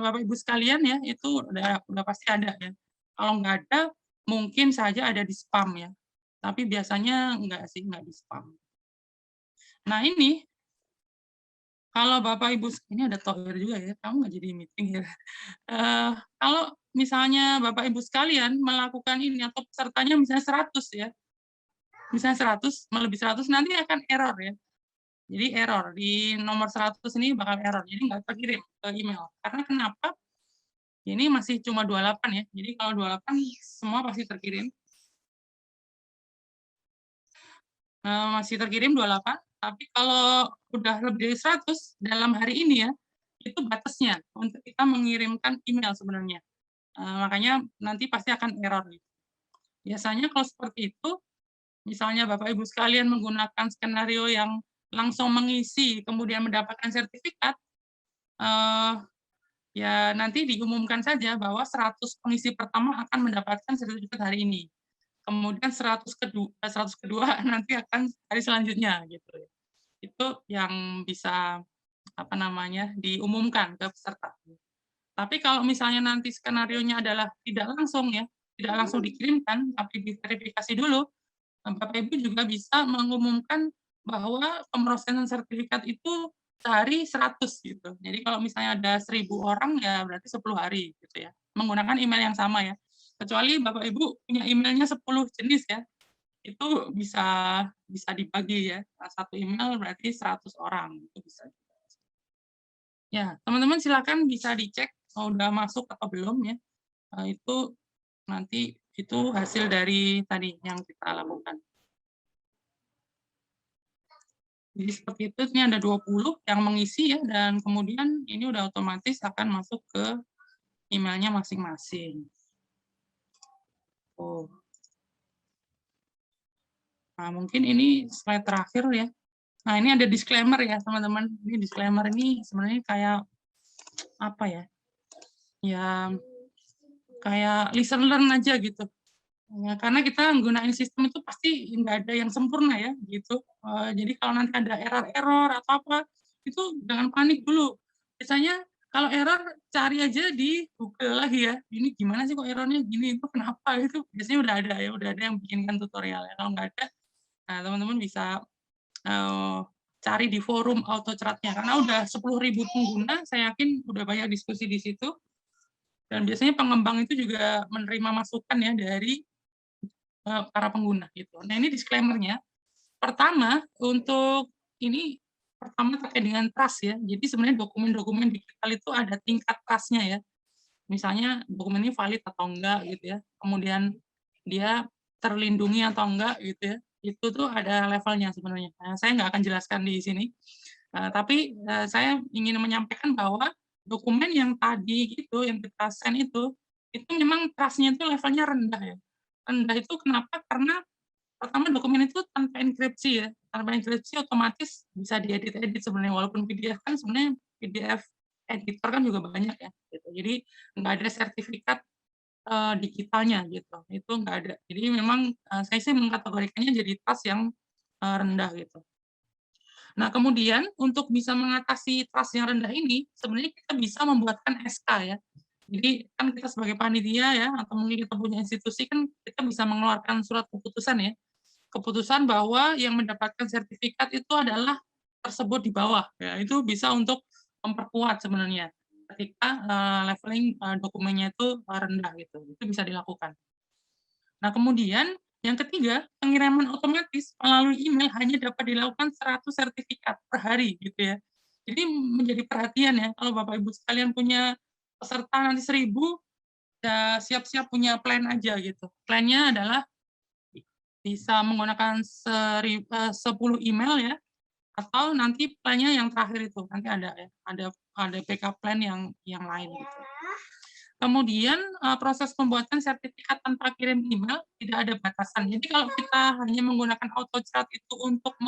Bapak Ibu sekalian ya, itu udah pasti ada ya. Kalau nggak ada, mungkin saja ada di spam ya. Tapi biasanya nggak sih, nggak di spam. Nah ini, kalau Bapak Ibu, ini ada Thohir juga ya, kamu nggak jadi meeting ya. Kalau misalnya Bapak Ibu sekalian melakukan ini, atau pesertanya misalnya 100 ya, misalnya 100, melebihi 100, nanti akan error ya. Jadi error, di nomor 100 ini bakal error, jadi nggak terkirim ke email. Karena kenapa? Ini masih cuma 28 ya, jadi kalau 28 semua pasti terkirim. Masih terkirim 28, tapi kalau udah lebih dari 100 dalam hari ini ya, itu batasnya untuk kita mengirimkan email sebenarnya. Makanya nanti pasti akan error. Biasanya kalau seperti itu, misalnya Bapak Ibu sekalian menggunakan skenario yang langsung mengisi kemudian mendapatkan sertifikat, ya nanti diumumkan saja bahwa 100 pengisi pertama akan mendapatkan sertifikat hari ini. Kemudian 100 kedua nanti akan hari selanjutnya gitu. Itu yang bisa apa namanya diumumkan ke peserta. Tapi kalau misalnya nanti skenarionya adalah tidak langsung ya, tidak langsung dikirimkan, tapi diverifikasi dulu, Bapak Ibu juga bisa mengumumkan bahwa pemrosesan sertifikat itu sehari 100 gitu. Jadi kalau misalnya ada 1.000 orang ya berarti 10 hari gitu ya. Menggunakan email yang sama ya. Kecuali Bapak Ibu punya emailnya 10 jenis ya. Itu bisa bisa dibagi ya. Satu email berarti 100 orang itu bisa. Ya, teman-teman silakan bisa dicek udah masuk atau belum ya. Itu nanti itu hasil dari tadi yang kita lakukan. Jadi seperti itu, ini ada 20 yang mengisi ya, dan kemudian ini udah otomatis akan masuk ke emailnya masing-masing. Oh. Nah, mungkin ini slide terakhir ya. Nah, ini ada disclaimer ya, teman-teman. Ini disclaimer ini sebenarnya kayak apa ya? Ya, kayak listen learn aja gitu. Ya, karena kita menggunakan sistem itu pasti nggak ada yang sempurna ya, gitu. Jadi kalau nanti ada error-error atau apa, itu jangan panik dulu. Biasanya kalau error cari aja di Google lagi ya. Ini gimana sih kok errornya gini, itu kenapa? Itu biasanya udah ada ya, udah ada yang bikinkan tutorial ya. Kalau nggak ada, nah teman-teman bisa cari di forum AutoChart-nya karena udah 10.000 pengguna, saya yakin udah banyak diskusi di situ. Dan biasanya pengembang itu juga menerima masukan ya dari para pengguna gitu. Nah, ini disclaimer-nya. Pertama, untuk ini pertama terkait dengan trust ya. Jadi sebenarnya dokumen-dokumen digital itu ada tingkat trust-nya ya. Misalnya dokumen ini valid atau enggak gitu ya. Kemudian dia terlindungi atau enggak gitu ya. Itu tuh ada levelnya sebenarnya. Nah, saya nggak akan jelaskan di sini. Tapi saya ingin menyampaikan bahwa dokumen yang tadi gitu, yang kita send itu memang trust-nya itu levelnya rendah ya. Rendah itu kenapa? Karena pertama dokumen itu tanpa enkripsi ya. Tanpa enkripsi otomatis bisa diedit-edit sebenarnya, walaupun PDF kan sebenarnya PDF editor kan juga banyak ya, gitu. Jadi nggak ada sertifikat digitalnya gitu, itu nggak ada. Jadi memang saya sih mengkategorikannya jadi trust yang rendah gitu. Nah, kemudian untuk bisa mengatasi trust yang rendah ini, sebenarnya kita bisa membuatkan SK ya. Jadi kan kita sebagai panitia ya, atau mungkin kita punya institusi kan kita bisa mengeluarkan surat keputusan ya. Keputusan bahwa yang mendapatkan sertifikat itu adalah tersebut di bawah ya. Itu bisa untuk memperkuat sebenarnya ketika leveling dokumennya itu rendah gitu. Itu bisa dilakukan. Nah, kemudian yang ketiga, pengiriman otomatis melalui email hanya dapat dilakukan 100 sertifikat per hari gitu ya. Jadi menjadi perhatian ya, kalau Bapak Ibu sekalian punya peserta nanti 1.000, ya siap-siap punya plan aja gitu. Plan-nya adalah bisa menggunakan 10 email ya, atau nanti plan-nya yang terakhir itu, nanti ada ya, ada backup plan yang lain gitu. Kemudian proses pembuatan sertifikat tanpa kirim email tidak ada batasan. Jadi kalau kita hanya menggunakan AutoChart itu untuk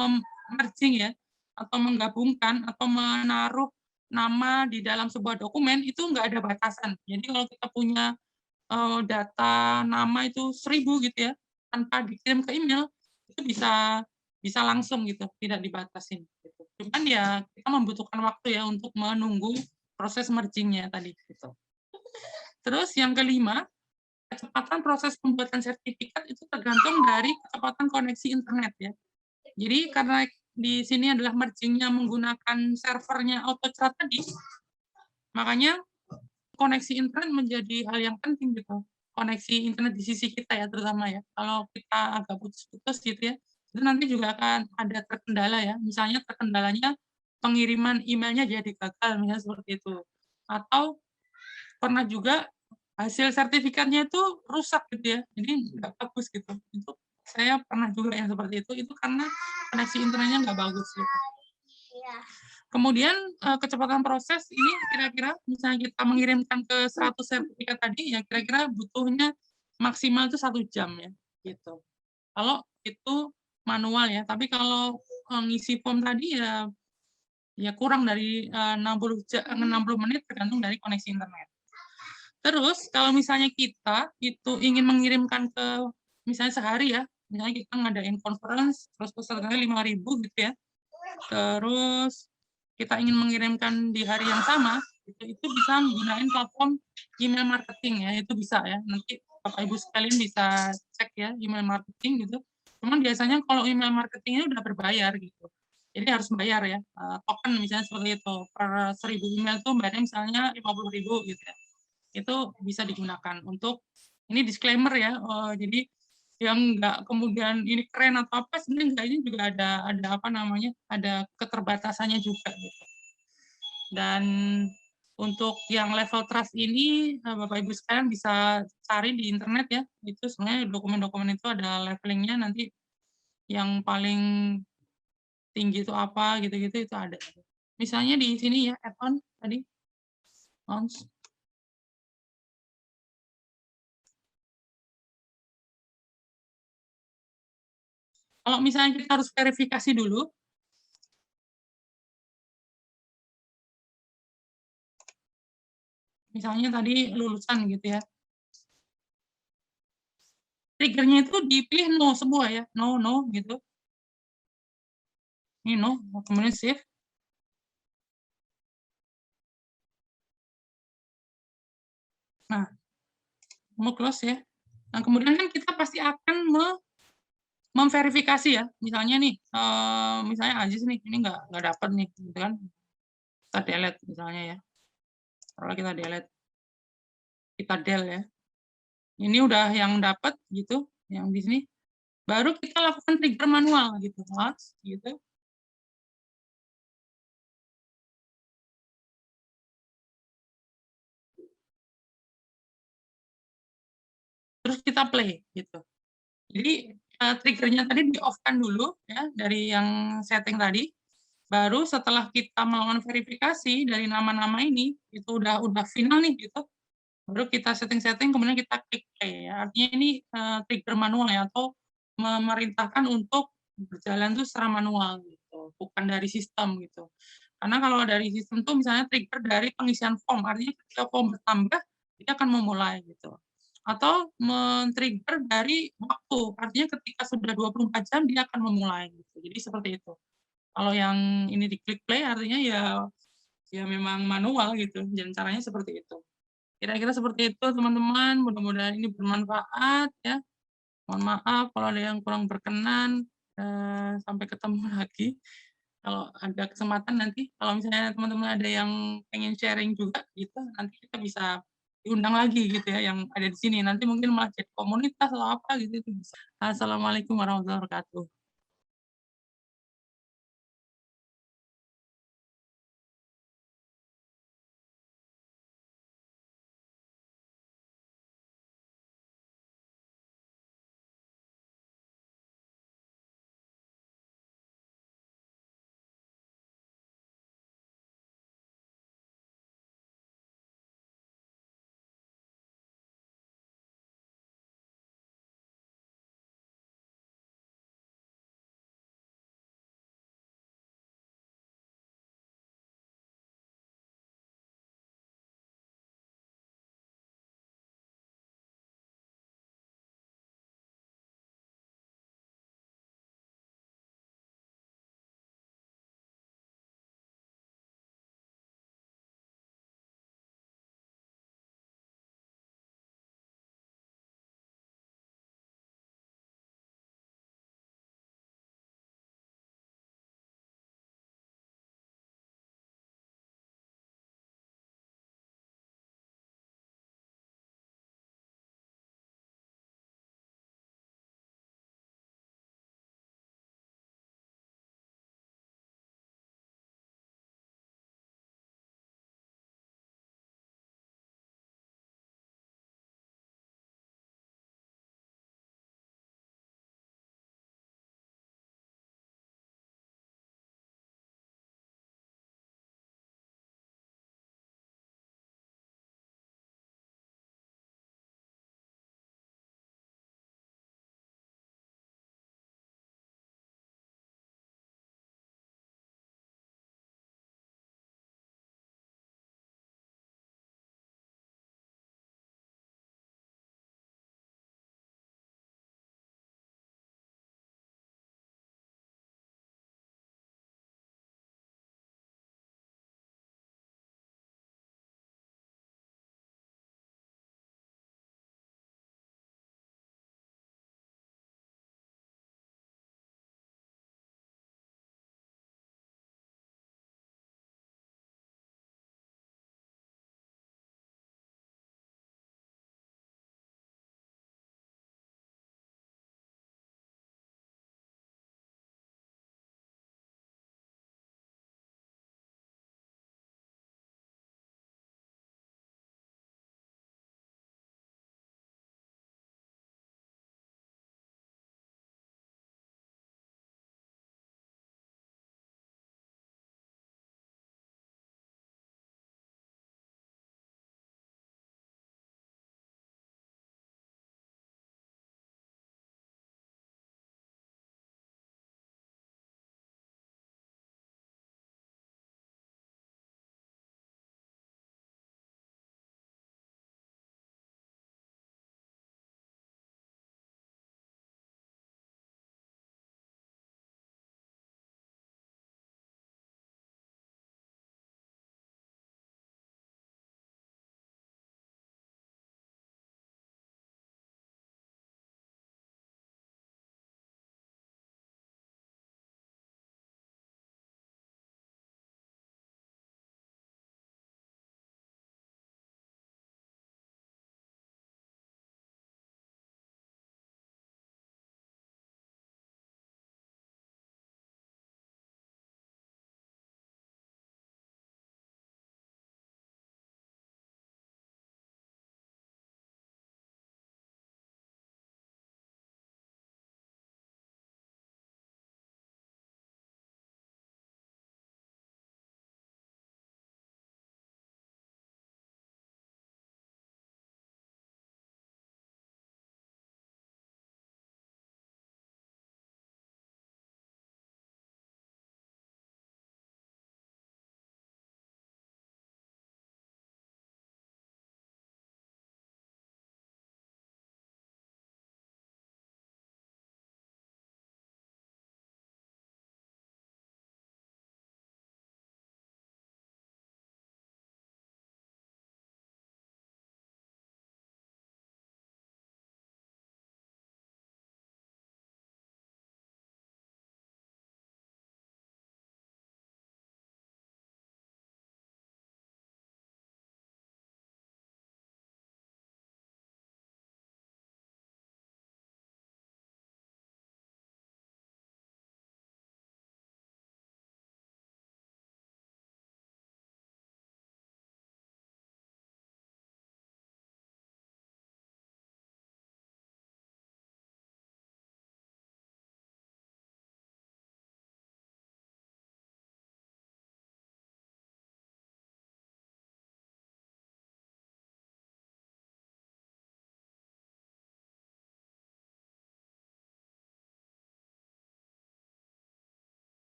merging ya, atau menggabungkan atau menaruh nama di dalam sebuah dokumen itu nggak ada batasan. Jadi kalau kita punya data nama itu 1.000 gitu ya, tanpa dikirim ke email itu bisa bisa langsung gitu, tidak dibatasin. Gitu. Cuman ya kita membutuhkan waktu ya untuk menunggu proses merging-nya tadi gitu. Terus yang kelima, kecepatan proses pembuatan sertifikat itu tergantung dari kecepatan koneksi internet ya. Jadi karena di sini adalah merging-nya menggunakan servernya AutoChart tadi, makanya koneksi internet menjadi hal yang penting gitu. Koneksi internet di sisi kita ya terutama ya. Kalau kita agak putus-putus gitu ya, itu nanti juga akan ada terkendala ya. Misalnya terkendalanya pengiriman emailnya jadi gagal misalnya seperti itu. Atau pernah juga hasil sertifikatnya itu rusak gitu ya, jadi nggak bagus gitu. Itu saya pernah juga yang seperti itu karena koneksi internetnya nggak bagus gitu. Kemudian kecepatan proses ini kira-kira misalnya kita mengirimkan ke 100 sertifikat tadi ya kira-kira butuhnya maksimal itu 1 jam ya gitu. Kalau itu manual ya, tapi kalau ngisi form tadi ya kurang dari 60 menit tergantung dari koneksi internet. Terus kalau misalnya kita itu ingin mengirimkan ke misalnya sehari ya, misalnya kita ngadain conference, terus pesertanya 5.000 gitu ya, terus kita ingin mengirimkan di hari yang sama, itu bisa menggunakan platform email marketing ya, itu bisa ya. Nanti Bapak Ibu sekalian bisa cek ya email marketing gitu. Cuman biasanya kalau email marketingnya udah berbayar gitu. Jadi harus bayar ya, token misalnya seperti itu, per 1.000 email tuh bayarnya misalnya 50.000 gitu ya. Itu bisa digunakan untuk ini disclaimer ya, jadi yang nggak kemudian ini keren atau apa, sebenarnya enggak, ini juga ada apa namanya, ada keterbatasannya juga gitu. Dan untuk yang level trust ini, Bapak Ibu sekalian bisa cari di internet ya, itu sebenarnya dokumen-dokumen itu ada levelingnya nanti yang paling tinggi itu apa gitu-gitu itu ada. Misalnya di sini ya add-on tadi, launch. Kalau misalnya kita harus verifikasi dulu, misalnya tadi lulusan gitu ya, trigger-nya itu dipilih no semua ya, no, no gitu. Ini no, kemudian save. Nah, mau close ya. Nah, kemudian kan kita pasti akan memverifikasi ya. Misalnya nih, misalnya Aziz nih, ini nggak dapat nih, gitu kan. Kita delete misalnya ya. Kalau kita delete, kita del ya. Ini udah yang dapat gitu, yang di sini. Baru kita lakukan trigger manual gitu, launch gitu. Terus kita play gitu. Jadi trigger-nya tadi di-off-kan dulu ya dari yang setting tadi. Baru setelah kita melakukan verifikasi dari nama-nama ini, itu udah final nih gitu. Baru kita setting-setting kemudian kita klik play ya. Artinya ini trigger manual ya atau memerintahkan untuk berjalan tuh secara manual gitu, bukan dari sistem gitu. Karena kalau dari sistem tuh misalnya trigger dari pengisian form, artinya ketika form bertambah dia akan memulai gitu. Atau men-trigger dari waktu, artinya ketika sudah 24 jam dia akan memulai gitu. Jadi seperti itu. Kalau yang ini diklik play artinya ya memang manual gitu, dan caranya seperti itu. Kira-kira seperti itu teman-teman, mudah-mudahan ini bermanfaat ya. Mohon maaf kalau ada yang kurang berkenan, sampai ketemu lagi. Kalau ada kesempatan nanti, kalau misalnya teman-teman ada yang pengen sharing juga gitu, nanti kita bisa diundang lagi gitu ya, yang ada di sini. Nanti mungkin malah jadi komunitas atau apa gitu, itu bisa. Assalamualaikum warahmatullahi wabarakatuh.